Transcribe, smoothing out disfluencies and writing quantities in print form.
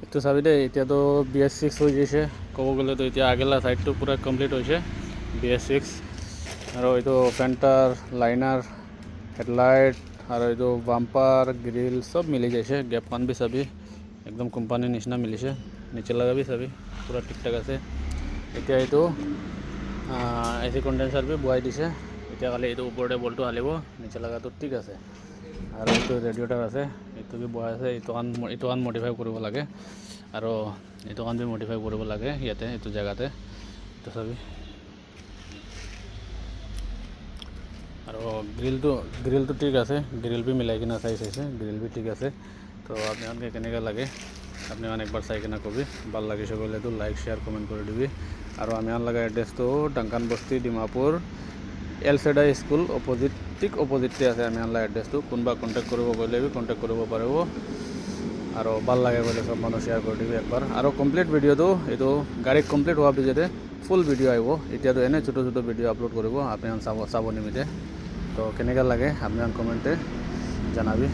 এইটো চাবি দেই, এতিয়াতো BS6 হৈ গৈছে ক'ব গ'লেতো। এতিয়া আগেলা ছাইডটো পূৰা কমপ্লিট হৈছে BS6। আৰু এইটো ফেণ্টাৰ, লাইনাৰ, হেডলাইট আৰু এইটো বাম্পাৰ, গ্ৰিল চব মিলি যাইছে। গেপখন বি চাবি একদম কোম্পানীৰ নিচিনা মিলিছে। নিচে লগাবি চাবি পূৰা ঠিক ঠাক আছে। এতিয়া এইটো AC কণ্ডেঞ্চাৰ বি বহাই দিছে। এতিয়া খালি এইটো ওপৰতে বলটো হালিব, নিচে লগাটো ঠিক আছে। আৰু এইটো ৰেডিঅ'টাৰ আছে, এইটো বি বহাই আছে। এইটোখান মডিফাই কৰিব লাগে আৰু এইটোখান বি মডিফাই কৰিব লাগে ইয়াতে, এইটো জেগাতে। এইটো চাবি। আৰু গ্ৰিলটো ঠিক আছে, গ্ৰিল বি মিলাই কিনে চাইছে, গ্ৰিল বি ঠিক আছে। তো আপোনালোকে কেনেকৈ লাগে আপনি একবাৰ চাই কিনে কবি। ভাল লাগিছে ক'লেতো লাইক শ্বেয়াৰ কমেণ্ট কৰি দিবি। আৰু আমি লগা এড্ৰেছটো ডাংকান বস্তি ডিমাপুৰ LCDI স্কুল অপজিট, ঠিক অপজিটতে আছে আমি এড্ৰেছটো। কোনোবা কণ্টেক্ট কৰিব গ'লে বি কণ্টেক্ট কৰিব পাৰিব। আৰু ভাল লাগে গ'লে চব মানুহ শ্বেয়াৰ কৰি দিবি একবাৰ। আৰু কমপ্লিট ভিডিঅ'টো এইটো গাড়ী কমপ্লিট হোৱাৰ পিছতে ফুল ভিডিঅ' আহিব। এতিয়াতো এনেই ছোটো ভিডিঅ' আপলোড কৰিব আপুনি চাব নিমিতে। তো কেনেকৈ লাগে আপুনি কমেণ্টে জনাবি।